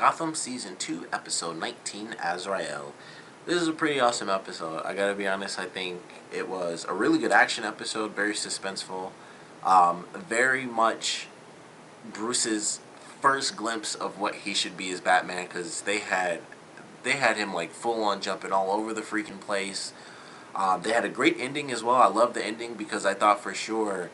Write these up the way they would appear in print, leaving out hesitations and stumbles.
Gotham Season 2, Episode 19, Azrael. This is a pretty awesome episode. I gotta be honest, I think it was a really good action episode, very suspenseful. Very much Bruce's first glimpse of what he should be as Batman, because they had him like full on jumping all over the freaking place. They had a great ending as well. I love the ending because I thought for sure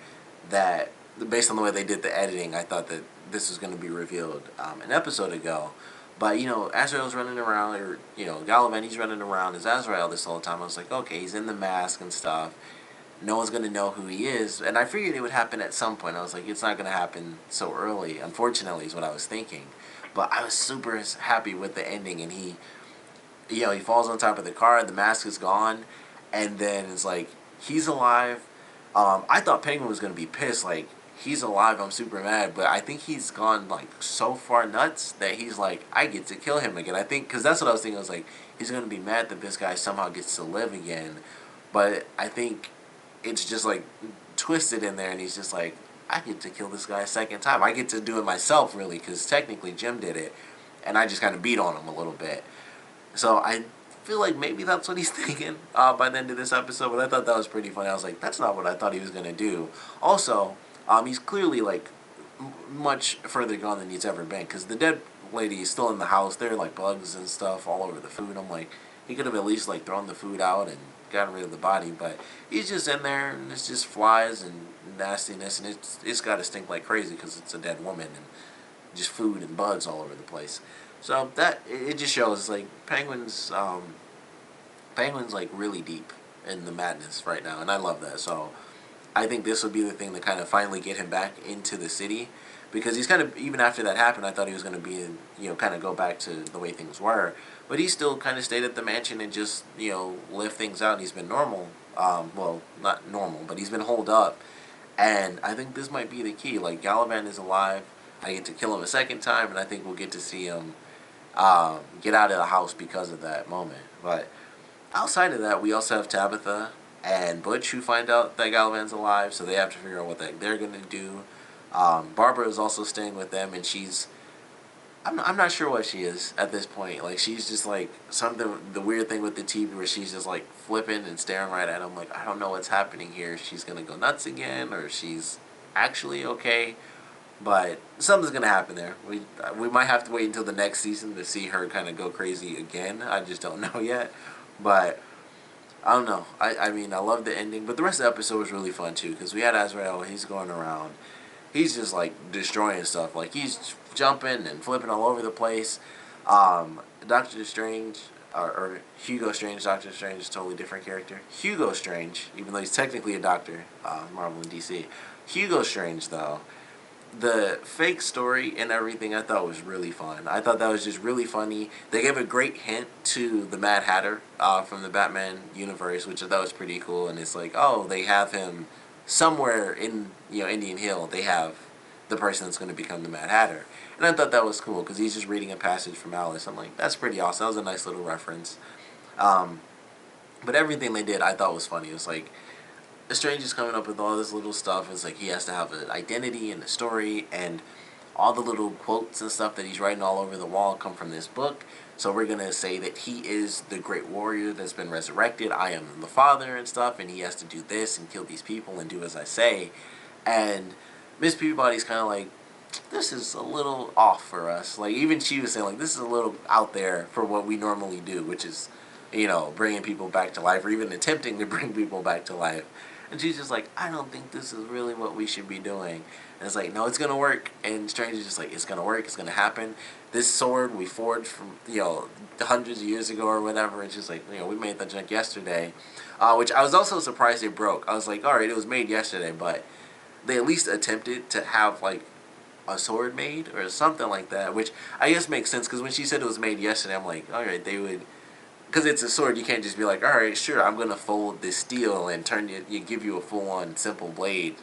that, based on the way they did the editing, I thought that this was going to be revealed an episode ago. But, Azrael's running around, or, Galavan, he's running around as Azrael this whole time. I was like, okay, he's in the mask and stuff. No one's going to know who he is. And I figured it would happen at some point. I was like, it's not going to happen so early, unfortunately, is what I was thinking. But I was super happy with the ending, and he falls on top of the car, the mask is gone, and then it's like, he's alive. I thought Penguin was going to be pissed, like, he's alive, I'm super mad, but I think he's gone, like, so far nuts that he's like, I get to kill him again. I think, because that's what I was thinking, I was like, he's going to be mad that this guy somehow gets to live again, but I think it's just, like, twisted in there, and he's just like, I get to kill this guy a second time. I get to do it myself, really, because technically Jim did it, and I just kind of beat on him a little bit. So I feel like maybe that's what he's thinking by the end of this episode, but I thought that was pretty funny. I was like, that's not what I thought he was going to do. Also, he's clearly, like, much further gone than he's ever been, because the dead lady is still in the house. There are, like, bugs and stuff all over the food. I'm like, he could have at least, like, thrown the food out and gotten rid of the body, but he's just in there, and it's just flies and nastiness, and it's got to stink like crazy because it's a dead woman, and just food and bugs all over the place. So that it just shows, like, Penguin's like really deep in the madness right now, and I love that. So I think this would be the thing to kind of finally get him back into the city, because he's kind of, even after that happened, I thought he was going to be in, kind of go back to the way things were, but he still kind of stayed at the mansion and just lived things out. And he's been normal, well, not normal, but he's been holed up, and I think this might be the key. Like, Galavan is alive. I get to kill him a second time, and I think we'll get to see him get out of the house because of that moment. But outside of that, we also have Tabitha and Butch, who find out that Galavan's alive, so they have to figure out what they're going to do. Barbara is also staying with them, and I'm not sure what she is at this point. Like, she's just like the weird thing with the TV where she's just like flipping and staring right at him. Like, I don't know what's happening here. She's going to go nuts again, or she's actually okay. But something's gonna happen there. We might have to wait until the next season to see her kind of go crazy again. I just don't know yet. But I don't know. I mean, I love the ending, but the rest of the episode was really fun too, because we had Azrael. He's going around. He's just like destroying stuff. Like, he's jumping and flipping all over the place. Doctor Strange, or Hugo Strange. Doctor Strange is a totally different character. Hugo Strange, even though he's technically a doctor, Marvel and DC. Hugo Strange, though, the fake story and everything, I thought was really fun. I thought that was just really funny. They gave a great hint to the Mad Hatter from the Batman universe, which I thought was pretty cool. And it's like, oh, they have him somewhere in Indian Hill. They have the person that's going to become the Mad Hatter, and I thought that was cool because he's just reading a passage from Alice. I'm like, that's pretty awesome. That was a nice little reference. But everything they did, I thought was funny. It was like, the Strange is coming up with all this little stuff. It's like he has to have an identity and a story, and all the little quotes and stuff that he's writing all over the wall come from this book. So we're going to say that he is the great warrior that's been resurrected. I am the father and stuff, and he has to do this and kill these people and do as I say. And Miss Peabody's kind of like, this is a little off for us. Like, even she was saying, like, this is a little out there for what we normally do, which is, bringing people back to life, or even attempting to bring people back to life. And she's just like, I don't think this is really what we should be doing. And it's like, no, it's going to work. And Strange is just like, it's going to work. It's going to happen. This sword we forged from, hundreds of years ago or whatever. It's just like, we made that junk yesterday. Which I was also surprised it broke. I was like, all right, it was made yesterday. But they at least attempted to have, like, a sword made or something like that. Which I guess makes sense, because when she said it was made yesterday, I'm like, all right, they would... Because it's a sword, you can't just be like, all right, sure, I'm going to fold this steel and turn it, give you a full-on simple blade,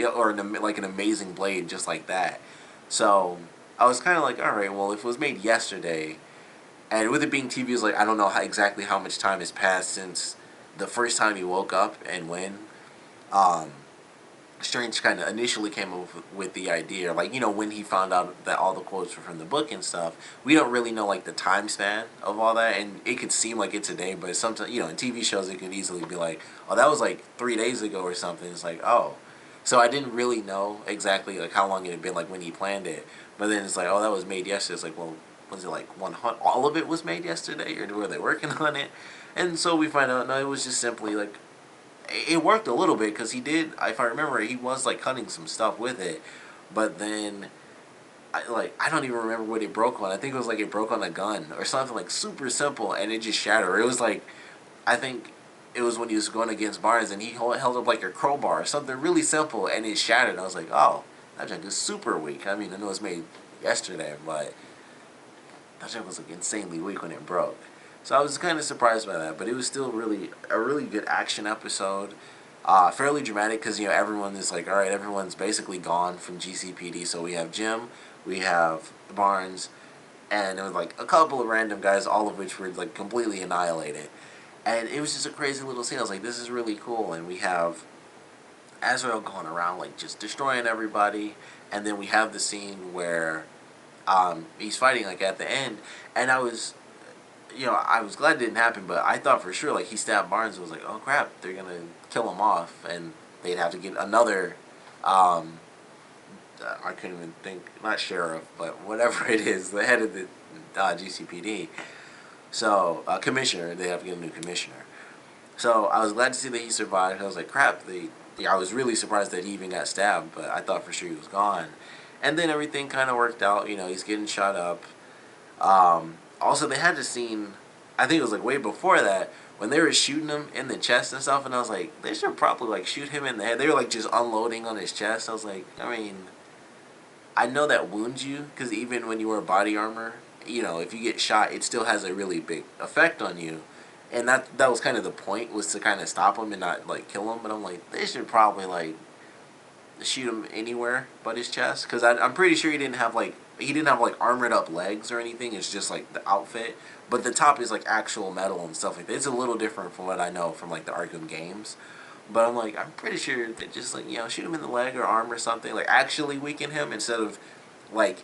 or like an amazing blade just like that. So I was kind of like, all right, well, if it was made yesterday, and with it being TV, it's like, I don't know exactly how much time has passed since the first time he woke up and when. Strange kind of initially came up with the idea, like, you know, when he found out that all the quotes were from the book and stuff. We don't really know like the time span of all that, and it could seem like it's a day, but sometimes, you know, in TV shows it could easily be like, oh, that was like 3 days ago or something. It's like, oh, so I didn't really know exactly like how long it had been like when he planned it, but then it's like, oh, that was made yesterday. It's like, well, was it like 100? All of it was made yesterday, or were they working on it? And so we find out no, it was just simply like it worked a little bit because he did. If I remember, he was like cutting some stuff with it, but then I don't even remember what it broke on. I think it was like it broke on a gun or something like super simple, and it just shattered. It was like I think it was when he was going against Barnes, and he held up like a crowbar or something really simple, and it shattered. I was like, oh, that junk is super weak. I mean, I know it was made yesterday, but that junk was like insanely weak when it broke. So I was kind of surprised by that, but it was still really a really good action episode. Fairly dramatic because, you know, everyone is like, all right, everyone's basically gone from GCPD. So we have Jim, we have Barnes, and it was like a couple of random guys, all of which were like completely annihilated. And it was just a crazy little scene. I was like, this is really cool. And we have Azrael going around like just destroying everybody, and then we have the scene where he's fighting like at the end, and I was, you know, I was glad it didn't happen, but I thought for sure like he stabbed Barnes. I was like, oh crap, they're gonna kill him off, and they'd have to get another. I couldn't even think, not sheriff, but whatever it is, the head of the GCPD. So commissioner, they have to get a new commissioner. So I was glad to see that he survived. I was like, crap. I was really surprised that he even got stabbed, but I thought for sure he was gone. And then everything kind of worked out. You know, he's getting shot up. Also, they had the scene, I think it was like way before that, when they were shooting him in the chest and stuff, and I was like, they should probably like shoot him in the head. They were like just unloading on his chest. I was like, I mean, I know that wounds you, because even when you wear body armor, you know, if you get shot, it still has a really big effect on you. And that was kind of the point, was to kind of stop him and not like kill him. But I'm like, they should probably like shoot him anywhere but his chest, because I'm pretty sure he didn't have like armored up legs or anything. It's just like the outfit, but the top is like actual metal and stuff like that. It's a little different from what I know from like the Arkham games. But I'm like, I'm pretty sure they just like, you know, shoot him in the leg or arm or something, like actually weaken him instead of like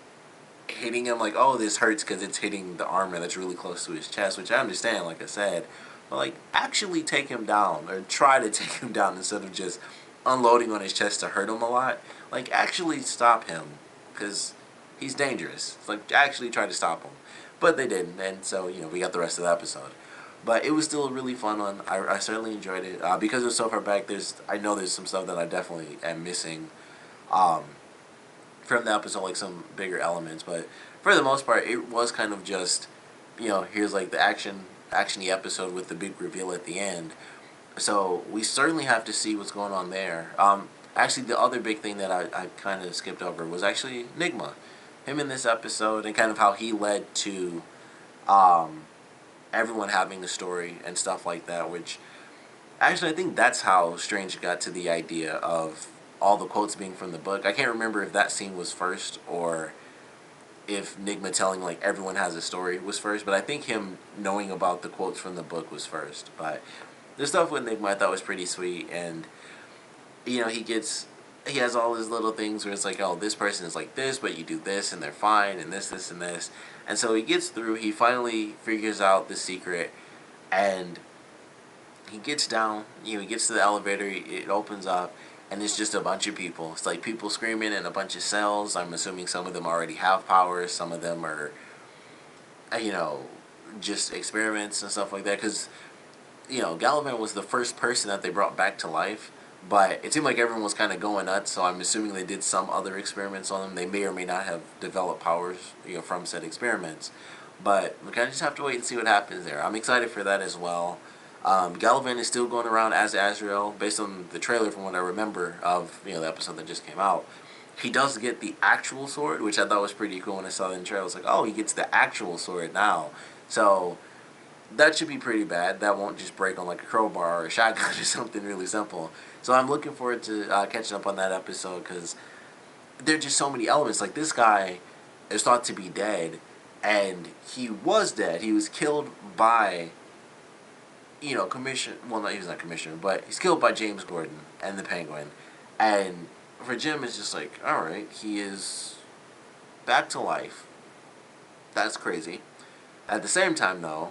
hitting him like, oh, this hurts because it's hitting the armor that's really close to his chest, which I understand, like I said, but like actually take him down or try to take him down instead of just unloading on his chest to hurt him a lot. Like actually stop him, because he's dangerous. It's like actually try to stop him, but they didn't, and so, you know, we got the rest of the episode. But it was still a really fun one. I certainly enjoyed it because it was so far back. I know there's some stuff that I definitely am missing um, from the episode, like some bigger elements. But for the most part, it was kind of just, you know, here's like the actiony episode with the big reveal at the end. So we certainly have to see what's going on there. Actually, the other big thing that I kind of skipped over was actually Nigma, him in this episode, and kind of how he led to um, everyone having a story and stuff like that. Which actually, I think that's how Strange got to the idea of all the quotes being from the book. I can't remember if that scene was first or if Nigma telling like everyone has a story was first, but I think him knowing about the quotes from the book was first. But the stuff with Nigma I thought was pretty sweet, and you know, he has all his little things where it's like, oh, this person is like this, but you do this and they're fine, and this and this. And so he gets through, he finally figures out the secret, and he gets down, you know, he gets to the elevator, it opens up, and it's just a bunch of people. It's like people screaming in a bunch of cells. I'm assuming some of them already have powers, some of them are, you know, just experiments and stuff like that. Because, you know, Galavan was the first person that they brought back to life, but it seemed like everyone was kind of going nuts, so I'm assuming they did some other experiments on them. They may or may not have developed powers, you know, from said experiments. But we kind of just have to wait and see what happens there. I'm excited for that as well. Galavan is still going around as Azrael, based on the trailer from what I remember of, you know, the episode that just came out. He does get the actual sword, which I thought was pretty cool when I saw it in the trailer. I was like, oh, he gets the actual sword now. So that should be pretty bad. That won't just break on like a crowbar or a shotgun or something really simple. So I'm looking forward to catching up on that episode, because there are just so many elements. Like, this guy is thought to be dead, and he was dead. He was killed by, you know, Commissioner. Well, no, he was not Commissioner, but he's killed by James Gordon and the Penguin. And for Jim, it's just like, all right, he is back to life. That's crazy. At the same time, though,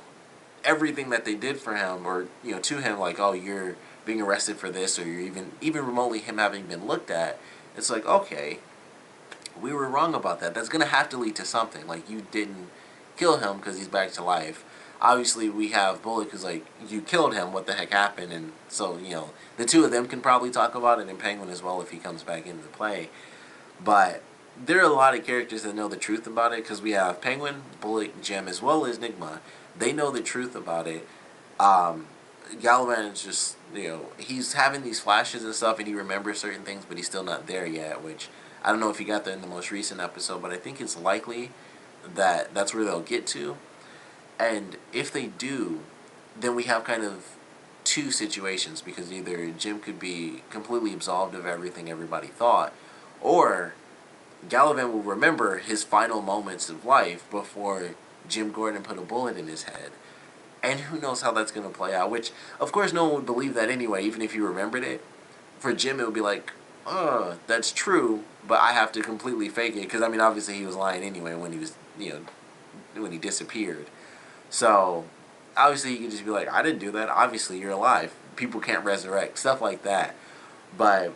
everything that they did for him, or to him, like, oh, you're being arrested for this, or you're even remotely him having been looked at. It's like, okay, we were wrong about that. That's gonna have to lead to something. Like, you didn't kill him because he's back to life. Obviously, we have Bullock who's like, you killed him. What the heck happened? And so the two of them can probably talk about it, and Penguin as well if he comes back into play. But there are a lot of characters that know the truth about it, because we have Penguin, Bullock, Jim, as well as Nigma. They know the truth about it. Um, Galavan is just, he's having these flashes and stuff, and he remembers certain things, but he's still not there yet, which I don't know if he got there in the most recent episode, but I think it's likely that that's where they'll get to. And if they do, then we have kind of two situations, because either Jim could be completely absolved of everything everybody thought, or Galavan will remember his final moments of life before Jim Gordon put a bullet in his head. And who knows how that's going to play out, which, of course, no one would believe that anyway, even if you remembered it. For Jim, it would be like, oh, that's true, but I have to completely fake it, because, I mean, obviously he was lying anyway when he was, when he disappeared. So, obviously you could just be like, I didn't do that, obviously you're alive. People can't resurrect, stuff like that. But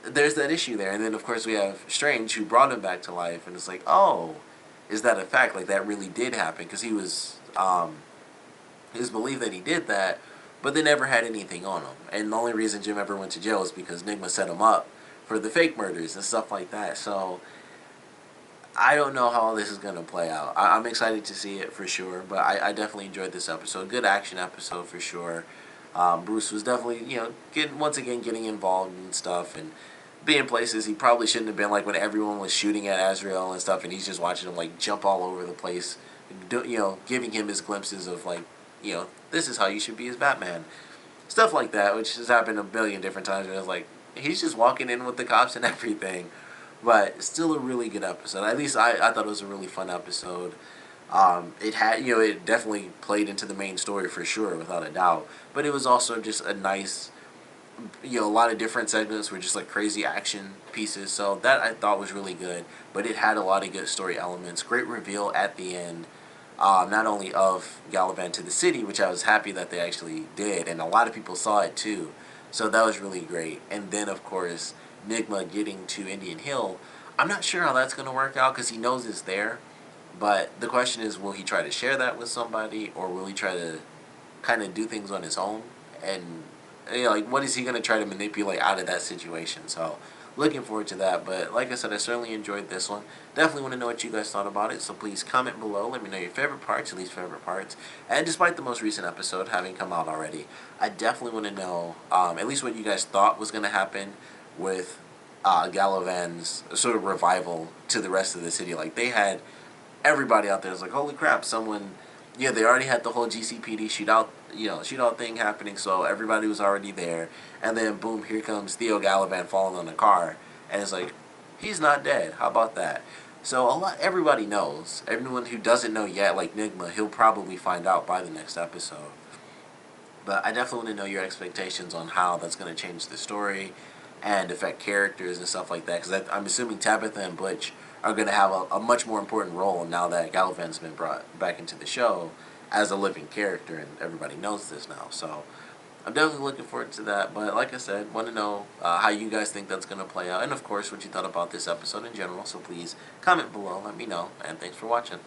there's that issue there, and then, of course, we have Strange, who brought him back to life, and it's like, oh, is that a fact? Like, that really did happen, because he was, his belief that he did that, but they never had anything on him. And the only reason Jim ever went to jail is because Nigma set him up for the fake murders and stuff like that. So I don't know how all this is going to play out. I'm excited to see it for sure, but I definitely enjoyed this episode. Good action episode for sure. Bruce was definitely, getting involved and stuff, and being places he probably shouldn't have been, like when everyone was shooting at Azrael and stuff, and he's just watching him like jump all over the place, giving him his glimpses of like, this is how you should be as Batman. Stuff like that, which has happened a billion different times, and it's like, he's just walking in with the cops and everything. But still a really good episode. At least I thought it was a really fun episode. It had, it definitely played into the main story for sure, without a doubt. But it was also just a nice, a lot of different segments were just like crazy action pieces. So that I thought was really good. But it had a lot of good story elements. Great reveal at the end. Not only of Galavan to the city, which I was happy that they actually did, and a lot of people saw it too. So that was really great. And then, of course, Nigma getting to Indian Hill. I'm not sure how that's going to work out, because he knows it's there. But the question is, will he try to share that with somebody, or will he try to kind of do things on his own? And, like, what is he going to try to manipulate out of that situation? So, looking forward to that. But like I said, I certainly enjoyed this one. Definitely want to know what you guys thought about it, so please comment below. Let me know your favorite parts, your least favorite parts. And despite the most recent episode having come out already, I definitely want to know at least what you guys thought was going to happen with Galavan's sort of revival to the rest of the city. Like, they had everybody out there was like, holy crap, someone, they already had the whole GCPD shootout thing happening, so everybody was already there, and then boom, here comes Theo Galavan falling on a car, and it's like, he's not dead, how about that? So everybody knows. Everyone who doesn't know yet, like Nigma, he'll probably find out by the next episode. But I definitely want to know your expectations on how that's going to change the story and affect characters and stuff like that, because I'm assuming Tabitha and Butch are going to have a much more important role now that Galavan's been brought back into the show as a living character, and everybody knows this now. So I'm definitely looking forward to that. But like I said, want to know how you guys think that's going to play out, and of course what you thought about this episode in general. So please comment below, let me know, and thanks for watching.